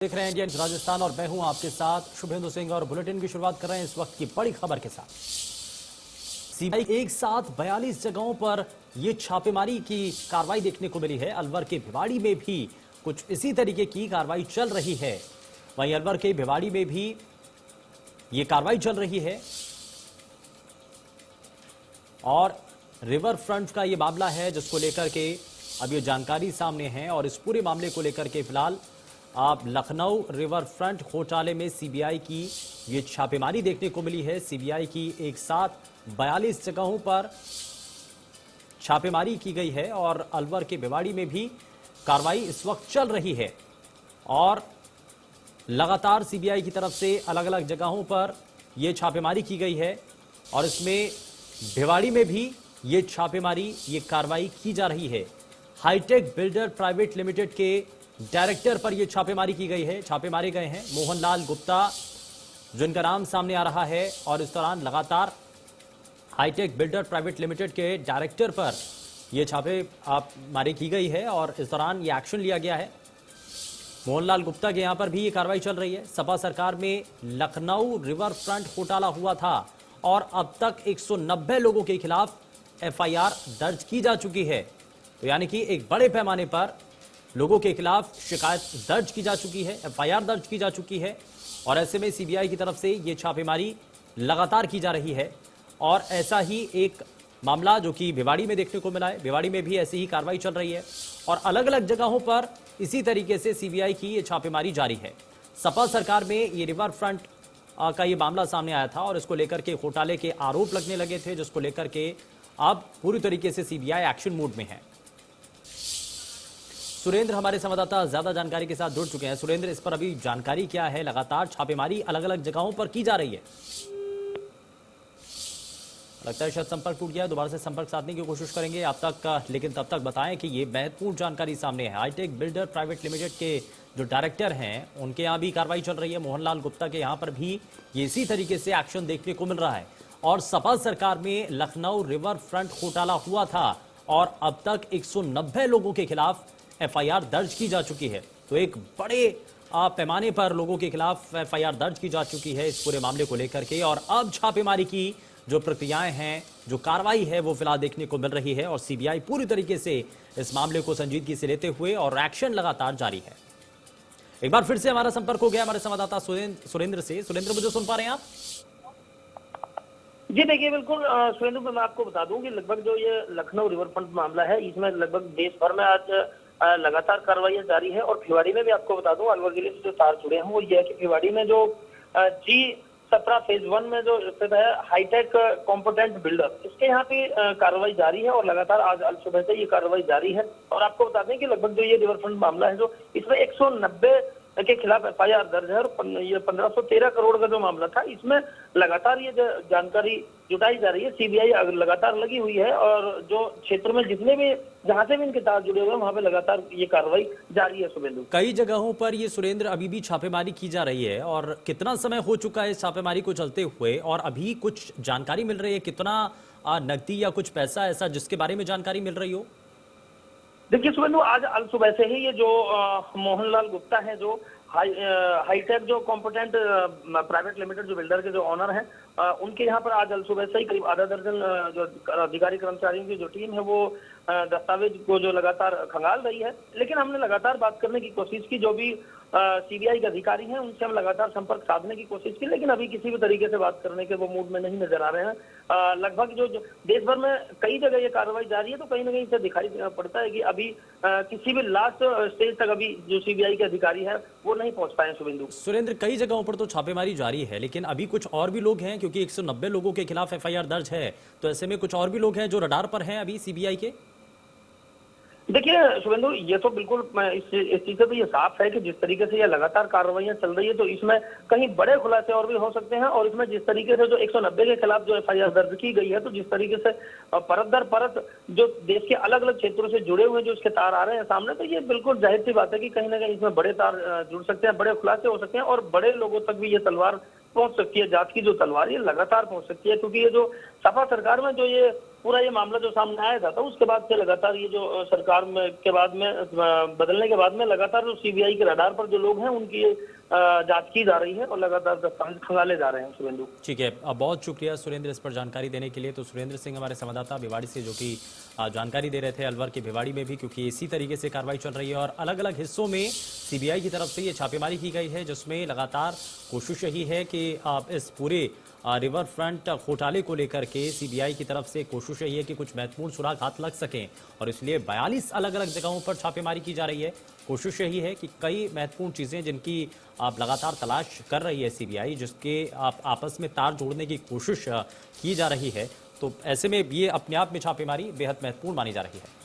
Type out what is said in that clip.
देख रहे हैं इंडियन राजस्थान और मैं हूं आपके साथ शुभेंदु सिंह और बुलेटिन की शुरुआत कर रहे हैं इस वक्त की बड़ी खबर के साथ। सीबीआई एक साथ 42 जगहों पर यह छापेमारी की कार्रवाई देखने को मिली है। अलवर के भिवाड़ी में भी कुछ इसी तरीके की कार्रवाई चल रही है। वहीं अलवर के भिवाड़ी में भी यह कार्रवाई चल रही है और रिवर फ्रंट का यह मामला है जिसको लेकर के अब ये जानकारी सामने है और इस पूरे मामले को लेकर के फिलहाल आप लखनऊ रिवर फ्रंट घोटाले में सीबीआई की ये छापेमारी देखने को मिली है। सीबीआई की एक साथ 42 जगहों पर छापेमारी की गई है और अलवर के भिवाड़ी में भी कार्रवाई इस वक्त चल रही है और लगातार सीबीआई की तरफ से अलग अलग जगहों पर यह छापेमारी की गई है और इसमें भिवाड़ी में भी ये छापेमारी ये कार्रवाई की जा रही है। हाईटेक बिल्डर प्राइवेट लिमिटेड के डायरेक्टर पर यह छापेमारी की गई है। छापे मारे गए हैं मोहनलाल गुप्ता जिनका नाम सामने आ रहा है और इस दौरान लगातार हाईटेक बिल्डर प्राइवेट लिमिटेड के डायरेक्टर पर यह छापे मारी की गई है और इस दौरान यह एक्शन लिया गया है। मोहनलाल गुप्ता के यहां पर भी यह कार्रवाई चल रही है। सपा सरकार में लखनऊ रिवर फ्रंट घोटाला हुआ था और अब तक 190 लोगों के खिलाफ एफआईआर दर्ज की जा चुकी है। तो यानी कि एक बड़े पैमाने पर लोगों के खिलाफ शिकायत दर्ज की जा चुकी है, एफआईआर दर्ज की जा चुकी है और ऐसे में सीबीआई की तरफ से यह छापेमारी लगातार की जा रही है। और ऐसा ही एक मामला जो कि भिवाड़ी में देखने को मिला है, भिवाड़ी में भी ऐसी ही कार्रवाई चल रही है और अलग अलग जगहों पर इसी तरीके से सीबीआई की यह छापेमारी जारी है। सपा सरकार में ये रिवर फ्रंट का ये मामला सामने आया था और इसको लेकर के घोटाले के आरोप लगने लगे थे, जिसको लेकर के अब पूरी तरीके से सीबीआई एक्शन मोड में है। सुरेंद्र हमारे संवाददाता ज्यादा जानकारी के साथ जुड़ चुके हैं। सुरेंद्र, इस पर अभी जानकारी क्या है? लगातार छापेमारी अलग अलग जगहों पर की जा रही है। लगता है शायद संपर्क टूट गया है, दोबारा से संपर्क साधने की कोशिश करेंगे आप तक, लेकिन तब तक बताएं कि ये महत्वपूर्ण जानकारी सामने है। हाईटेक बिल्डर प्राइवेट लिमिटेड के जो डायरेक्टर हैं उनके यहाँ भी कार्रवाई चल रही है। मोहनलाल गुप्ता के यहाँ पर भी ये इसी तरीके से एक्शन देखने को मिल रहा है और सपा सरकार में लखनऊ रिवर फ्रंट घोटाला हुआ था और अब तक 190 लोगों के खिलाफ एफआईआर दर्ज की जा चुकी है। तो एक बड़े पैमाने पर लोगों के खिलाफ एफआईआर दर्ज की जा चुकी है इस पूरे मामले को लेकर के और अब छापेमारी की जो प्रक्रियाएं हैं, जो कार्रवाई है वो फिलहाल देखने को मिल रही है और सीबीआई पूरी तरीके से इस मामले को संजीदगी से लेते हुए और एक्शन लगातार जारी है। एक बार फिर से हमारा संपर्क हो गया हमारे संवाददाता सुरेंद्र से। सुरेंद्र, मुझे सुन पा रहे हैं आप? जी देखिए, बिल्कुल सुरेंद्र, मैं आपको बता दूं कि लगभग जो ये लखनऊ रिवरफ्रंट मामला है इसमें लगभग देश भर में आज लगातार कार्रवाइयां जारी है और भिवाड़ी में भी आपको बता दूं अलवर जिले से जो तार जुड़े हैं वो ये है कि भिवाड़ी में जो G17 फेज 1 में जो स्थित है हाईटेक कॉम्पिटेंट बिल्डर, इसके यहाँ पे कार्रवाई जारी है और लगातार आज सुबह से ये कार्रवाई जारी है। और आपको बता दें कि लगभग जो ये रिवरफ्रंट मामला है जो इसमें 190 के खिलाफ एफआईआर दर्ज है और ये 1513 करोड़ का जो मामला था इसमें लगातार ये जानकारी जुटाई जा रही है। सीबीआई लगातार लगी हुई है और जो क्षेत्र में जितने भी जहां से भी इनके तार जुड़े हुए हैं वहां पे लगातार ये कार्रवाई जारी है। शुभेंदु, कई जगहों पर ये सुरेंद्र अभी भी छापेमारी की जा रही है और कितना समय हो चुका है छापेमारी को चलते हुए और अभी कुछ जानकारी मिल रही है? कितना नकदी या कुछ पैसा ऐसा जिसके बारे में जानकारी मिल रही हो? देखिए शुभेंदु, आज अल सुबह से ही ये जो मोहनलाल गुप्ता है जो हाईटेक जो कॉम्पिटेंट प्राइवेट लिमिटेड जो बिल्डर के जो ऑनर हैं उनके यहाँ पर आज अल सुबह से ही करीब आधा दर्जन जो अधिकारी कर्मचारियों की जो टीम है वो दस्तावेज को जो लगातार खंगाल रही है। लेकिन हमने लगातार बात करने की कोशिश की, जो भी सीबीआई के अधिकारी हैं उनसे हम लगातार संपर्क साधने की कोशिश की, लेकिन अभी किसी भी तरीके से बात करने के वो मूड में नहीं नजर आ रहे हैं। लगभग जो देश भर में कई जगह ये कार्रवाई जारी है तो कहीं ना कहीं से दिखाई पड़ता है कि अभी किसी भी लास्ट स्टेज तक अभी जो सीबीआई के अधिकारी है वो नहीं पहुंच पाए। शुभेंदु, सुरेंद्र, कई जगहों पर तो छापेमारी जारी है लेकिन अभी कुछ और भी लोग हैं, क्योंकि 190 लोगों के खिलाफ एफआईआर दर्ज है, तो ऐसे में कुछ और भी लोग हैं जो रडार पर हैं अभी सीबीआई के। देखिए शुभेंदु, ये तो बिल्कुल इस चीज से तो ये साफ है कि जिस तरीके से ये लगातार कार्रवाइयां चल रही है तो इसमें कहीं बड़े खुलासे और भी हो सकते हैं। और इसमें जिस तरीके से जो 190 के खिलाफ जो एफआईआर दर्ज की गई है तो जिस तरीके से परत दर परत जो देश के अलग अलग क्षेत्रों से जुड़े हुए जो इसके तार आ रहे हैं सामने, तो ये बिल्कुल जाहिर सी बात है कि कहीं ना कहीं इसमें बड़े तार जुड़ सकते हैं, बड़े खुलासे हो सकते हैं और बड़े लोगों तक भी ये तलवार पहुंच सकती है। जांच की जो तलवार ये लगातार पहुंच सकती है, क्योंकि ये जो सपा सरकार में जो ये पूरा ये मामला जो सामने आया था, तो उसके बाद से लगातार ये जो सरकार में के बाद में बदलने के बाद में लगातार जो सीबीआई के रडार पर जो लोग हैं उनकी जांच की जा रही है और लगातार दस्तावेज खंगाले जा रहे हैं शुभेंदु। ठीक है, बहुत शुक्रिया सुरेंद्र इस पर जानकारी देने के लिए। तो सुरेंद्र सिंह हमारे संवाददाता भिवाड़ी से, जो कि जानकारी दे रहे थे अलवर के भिवाड़ी में भी, क्योंकि इसी तरीके से कार्रवाई चल रही है और अलग अलग हिस्सों में सीबीआई की तरफ से ये छापेमारी की गई है, जिसमें लगातार कोशिश यही है कि इस पूरे रिवर फ्रंट घोटाले को लेकर के सीबीआई की तरफ से कोशिश यही है कि कुछ महत्वपूर्ण सुराग हाथ लग सकें और इसलिए 42 अलग अलग जगहों पर छापेमारी की जा रही है। कोशिश यही है कि कई महत्वपूर्ण चीजें जिनकी आप लगातार तलाश कर रही है सीबीआई, जिसके आप आपस में तार जोड़ने की कोशिश की जा रही है, तो ऐसे में ये अपने आप में छापेमारी बेहद महत्वपूर्ण मानी जा रही है।